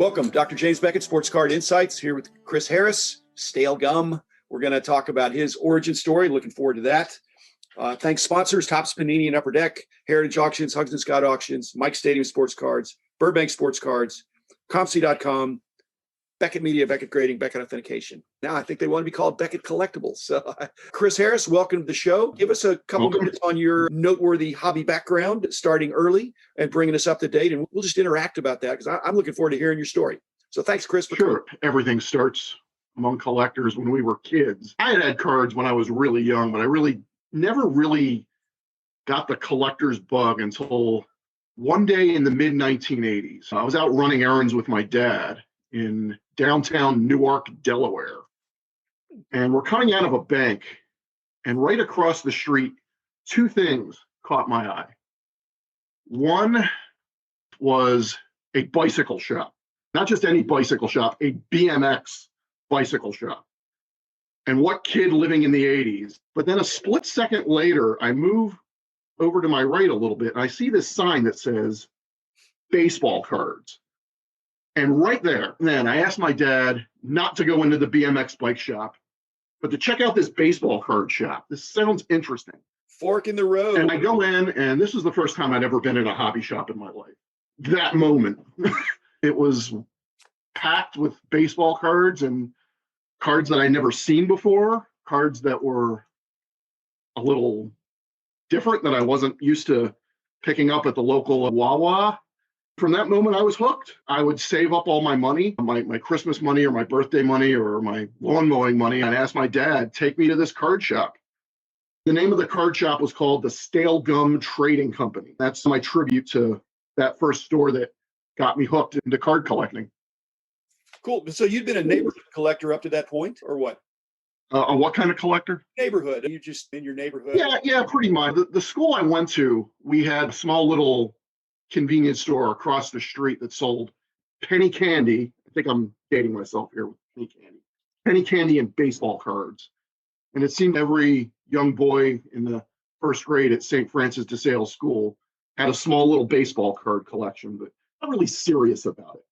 Welcome, Dr. James Beckett, Sports Card Insights, here with Chris Harris, Stale Gum. We're going to talk about his origin story. Looking forward to that. Thanks sponsors, Topps Panini and Upper Deck, Heritage Auctions, Huggins and Scott Auctions, Mike Stadium Sports Cards, Burbank Sports Cards, COMC.com, Beckett Media, Beckett Grading, Beckett Authentication. Now I think they want to be called Beckett Collectibles. So, Chris Harris, welcome to the show. Give us a couple minutes on your noteworthy hobby background, starting early and bringing us up to date, and we'll just interact about that because I'm looking forward to hearing your story. So thanks, Chris. For Sure. Everything starts among collectors when we were kids. I had cards when I was really young, but I never really got the collector's bug until one day in the mid-1980s. I was out running errands with my dad in downtown Newark, Delaware. And we're coming out of a bank, and right across the street, two things caught my eye. One was a bicycle shop, not just any bicycle shop, a BMX bicycle shop. And what kid living in the 80s? But then a split second later, I move over to my right a little bit, and I see this sign that says baseball cards. And right there, then I asked my dad not to go into the BMX bike shop, but to check out this baseball card shop. This sounds interesting. Fork in the road. And I go in, and this is the first time I'd ever been in a hobby shop in my life. That moment, it was packed with baseball cards and cards that I'd never seen before, cards that were a little different that I wasn't used to picking up at the local Wawa. From that moment, I was hooked. I would save up all my money, my Christmas money or my birthday money or my lawn mowing money, and ask my dad, take me to this card shop. The name of the card shop was called the Stale Gum Trading Company. That's my tribute to that first store that got me hooked into card collecting. Cool. So you'd been a neighborhood collector up to that point, or what? What kind of collector? Neighborhood. You just in your neighborhood? Yeah, pretty much. The school I went to, we had a small little convenience store across the street that sold penny candy. I think I'm dating myself here with penny candy and baseball cards. And it seemed every young boy in the first grade at St. Francis de Sales School had a small little baseball card collection, but not really serious about it.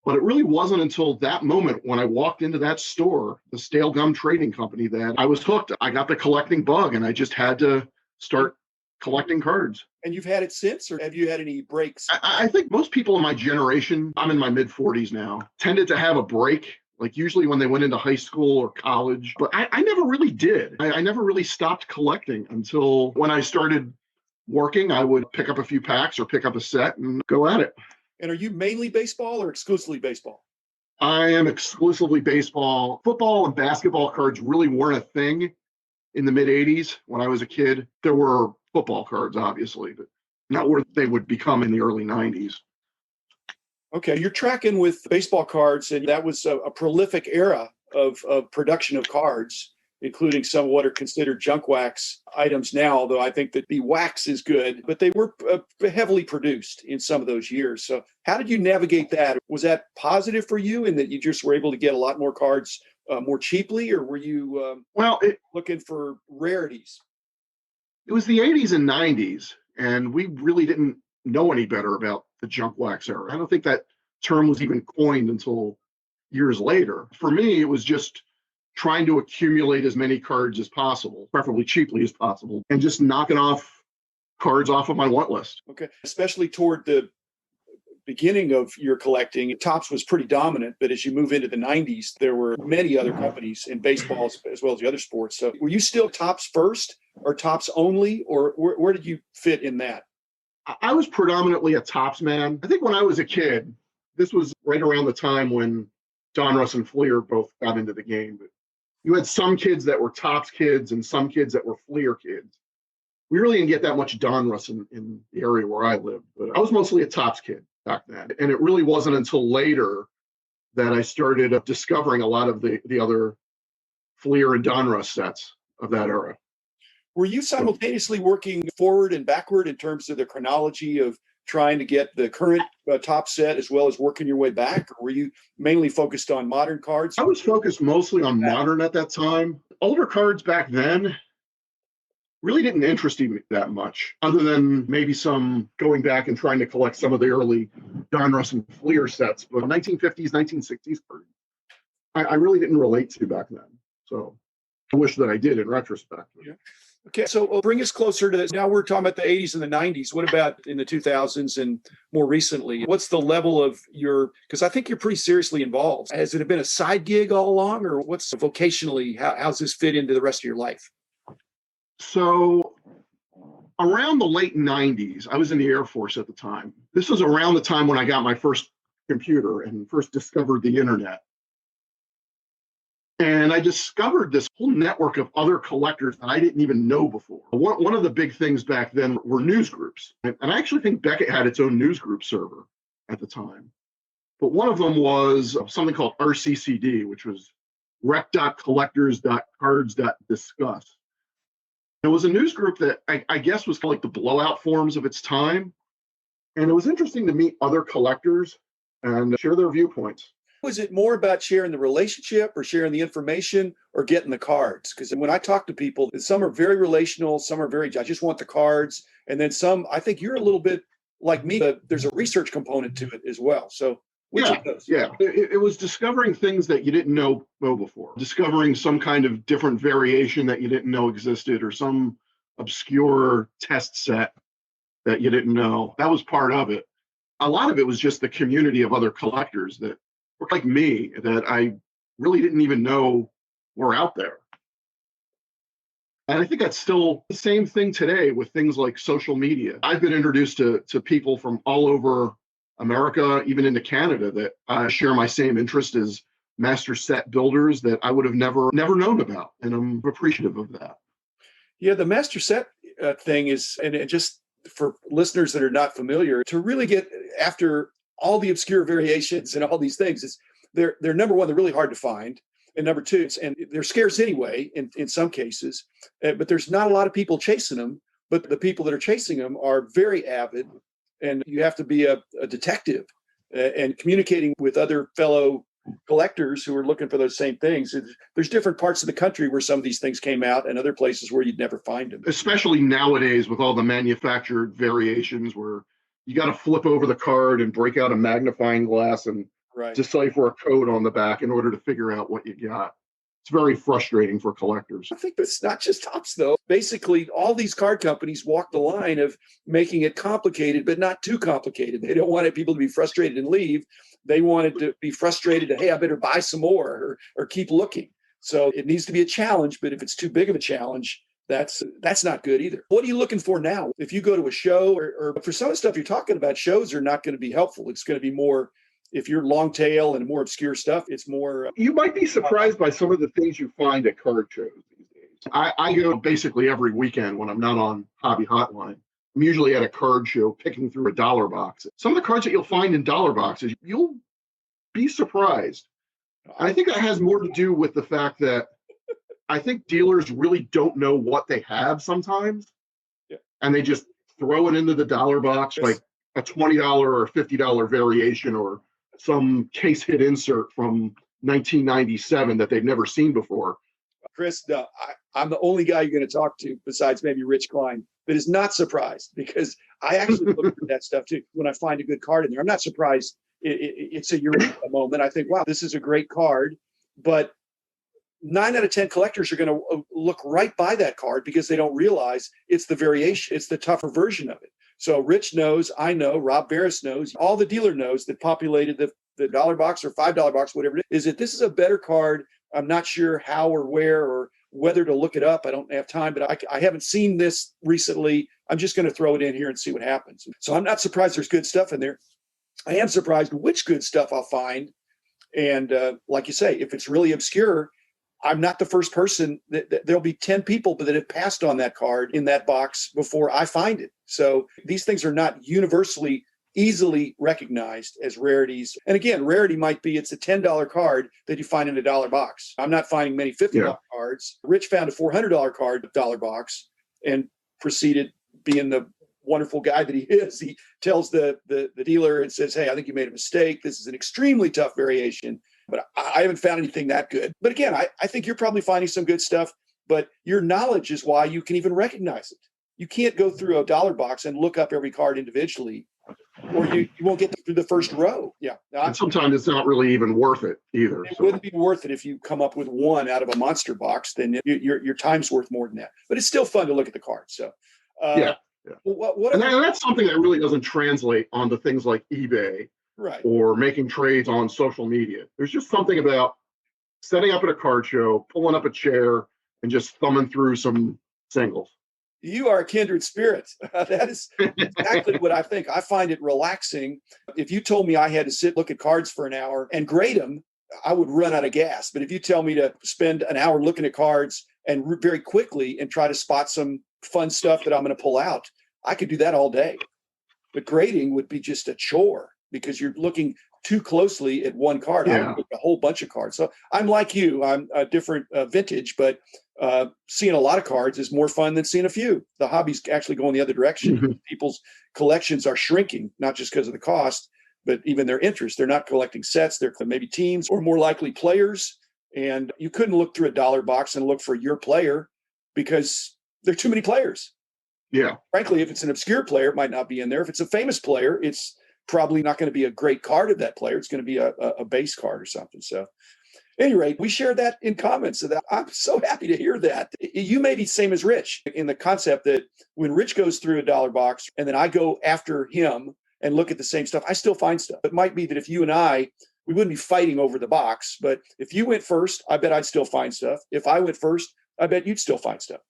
But it really wasn't until that moment when I walked into that store, the Stale Gum Trading Company, that I was hooked. I got the collecting bug, and I just had to start collecting cards. And you've had it since, or have you had any breaks? I think most people in my generation, I'm in my mid-40s now, tended to have a break, like usually when they went into high school or college. But I never really did. I never really stopped collecting until when I started working. I would pick up a few packs or pick up a set and go at it. And are you mainly baseball or exclusively baseball? I am exclusively baseball. Football and basketball cards really weren't a thing in the mid-'80s when I was a kid. There were football cards, obviously, but not where they would become in the early 90s. Okay, you're tracking with baseball cards, and that was a prolific era of production of cards, including some of what are considered junk wax items now, although I think that the wax is good, but they were heavily produced in some of those years. So how did you navigate that? Was that positive for you in that you just were able to get a lot more cards more cheaply, or were you looking for rarities? It was the 80s and 90s, and we really didn't know any better about the junk wax era. I don't think that term was even coined until years later. For me, it was just trying to accumulate as many cards as possible, preferably cheaply as possible, and just knocking off cards off of my want list. Okay, especially toward the beginning of your collecting, Topps was pretty dominant, but as you move into the 90s, there were many other companies in baseball as well as the other sports. So were you still Topps first or Topps only, or where did you fit in that? I was predominantly a Topps man. I think when I was a kid, this was right around the time when Donruss and Fleer both got into the game. But you had some kids that were Topps kids and some kids that were Fleer kids. We really didn't get that much Donruss in the area where I lived, but I was mostly a Topps kid back then. And it really wasn't until later that I started discovering a lot of the other Fleer and Donruss sets of that era. Were you simultaneously working forward and backward in terms of the chronology of trying to get the current top set as well as working your way back? Or were you mainly focused on modern cards? I was focused mostly on modern at that time. Older cards back then really didn't interest me that much, other than maybe some going back and trying to collect some of the early Donruss and Fleer sets. But 1950s, 1960s, I really didn't relate to back then. So I wish that I did in retrospect. Yeah. Okay, so bring us closer to this. Now we're talking about the 80s and the 90s. What about in the 2000s and more recently? What's the level of your, because I think you're pretty seriously involved. Has it been a side gig all along, or what's vocationally, how's this fit into the rest of your life? So around the late 90s, I was in the Air Force at the time. This was around the time when I got my first computer and first discovered the internet. And I discovered this whole network of other collectors that I didn't even know before. One of the big things back then were news groups. And I actually think Beckett had its own news group server at the time. But one of them was something called RCCD, which was rec.collectors.cards.discuss. It was a news group that I guess was like the blowout forums of its time. And it was interesting to meet other collectors and share their viewpoints. Was it more about sharing the relationship or sharing the information or getting the cards? Because when I talk to people, some are very relational, some are very, I just want the cards. And then some, I think you're a little bit like me, but there's a research component to it as well. So which of those? Yeah, it was discovering things that you didn't know before, discovering some kind of different variation that you didn't know existed, or some obscure test set that you didn't know. That was part of it. A lot of it was just the community of other collectors that were like me, that I really didn't even know were out there. And I think that's still the same thing today with things like social media. I've been introduced to people from all over America, even into Canada, that share my same interest as master set builders that I would have never known about. And I'm appreciative of that. Yeah, the master set thing is, and just for listeners that are not familiar, to really get after all the obscure variations and all these things, is they're number one, they're really hard to find. And number two, and they're scarce anyway in some cases, but there's not a lot of people chasing them. But the people that are chasing them are very avid, and you have to be a detective and communicating with other fellow collectors who are looking for those same things. There's different parts of the country where some of these things came out, and other places where you'd never find them. Especially nowadays with all the manufactured variations where you got to flip over the card and break out a magnifying glass and decipher a code on the back in order to figure out what you got. It's very frustrating for collectors. I think it's not just Topps, though. Basically, all these card companies walk the line of making it complicated, but not too complicated. They don't want people to be frustrated and leave. They want it to be frustrated to, hey, I better buy some more or keep looking. So it needs to be a challenge, but if it's too big of a challenge, that's not good either. What are you looking for now? If you go to a show, or for some of the stuff you're talking about, shows are not going to be helpful. It's going to be more, if you're long tail and more obscure stuff, it's more. You might be surprised by some of the things you find at card shows these days. I go basically every weekend when I'm not on Hobby Hotline. I'm usually at a card show picking through a dollar box. Some of the cards that you'll find in dollar boxes, you'll be surprised. I think that has more to do with the fact that I think dealers really don't know what they have sometimes. Yeah. And they just throw it into the dollar box, like a $20 or $50 variation, or some case hit insert from 1997 that they've never seen before. Chris, I'm the only guy you're going to talk to, besides maybe Rich Klein, that is not surprised, because I actually look for that stuff too. When I find a good card in there, I'm not surprised. It's a eureka moment. I think, wow, this is a great card. But 9 out of 10 collectors are going to look right by that card because they don't realize it's the variation. It's the tougher version of it. So Rich knows, I know, Rob Barris knows, all the dealer knows that populated the dollar box or $5 box, whatever it is that this is a better card. I'm not sure how or where or whether to look it up. I don't have time, but I haven't seen this recently. I'm just going to throw it in here and see what happens. So I'm not surprised there's good stuff in there. I am surprised which good stuff I'll find. And like you say, if it's really obscure, I'm not the first person. There'll be 10 people that have passed on that card in that box before I find it. So these things are not universally easily recognized as rarities. And again, rarity might be it's a $10 card that you find in a dollar box. I'm not finding many $50 cards. Rich found a $400 card dollar box and proceeded, being the wonderful guy that he is, he tells the dealer and says, hey, I think you made a mistake. This is an extremely tough variation, but I haven't found anything that good. But again, I think you're probably finding some good stuff. but your knowledge is why you can even recognize it. You can't go through a dollar box and look up every card individually, or you won't get through the first row. Yeah. And sometimes it's not really even worth it either. It wouldn't be worth it if you come up with one out of a monster box. Then your time's worth more than that. But it's still fun to look at the cards. So yeah. What and that's something that really doesn't translate onto things like eBay, right, or making trades on social media. There's just something about setting up at a card show, pulling up a chair, and just thumbing through some singles. You are a kindred spirit. That is exactly what I think. I find it relaxing. If you told me I had to look at cards for an hour and grade them, I would run out of gas. But if you tell me to spend an hour looking at cards and very quickly and try to spot some fun stuff that I'm going to pull out, I could do that all day. But grading would be just a chore because you're looking too closely at one card. Yeah. I would look at a whole bunch of cards. So I'm like you. I'm a different vintage, but seeing a lot of cards is more fun than seeing a few. The hobby's actually going the other direction. Mm-hmm. People's collections are shrinking, not just because of the cost, but even their interest. They're not collecting sets. They're maybe teams or more likely players. And you couldn't look through a dollar box and look for your player because there are too many players. Yeah. Frankly, if it's an obscure player, it might not be in there. If it's a famous player, it's probably not going to be a great card of that player. It's going to be a base card or something. So at any rate, we share that in comments. So that I'm so happy to hear that. You may be the same as Rich in the concept that when Rich goes through a dollar box and then I go after him and look at the same stuff, I still find stuff. It might be that if you and we wouldn't be fighting over the box, but if you went first, I bet I'd still find stuff. If I went first, I bet you'd still find stuff.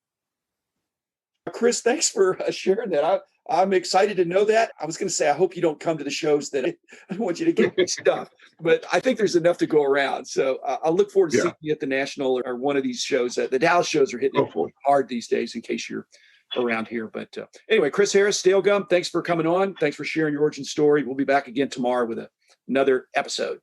Chris, thanks for sharing that. I'm excited to know that. I was going to say, I hope you don't come to the shows that I want you to get me stuff, but I think there's enough to go around. So I'll look forward to seeing you at the National or one of these shows. The Dallas shows are hitting it hard these days in case you're around here. But anyway, Chris Harris, Stale Gum, thanks for coming on. Thanks for sharing your origin story. We'll be back again tomorrow with another episode.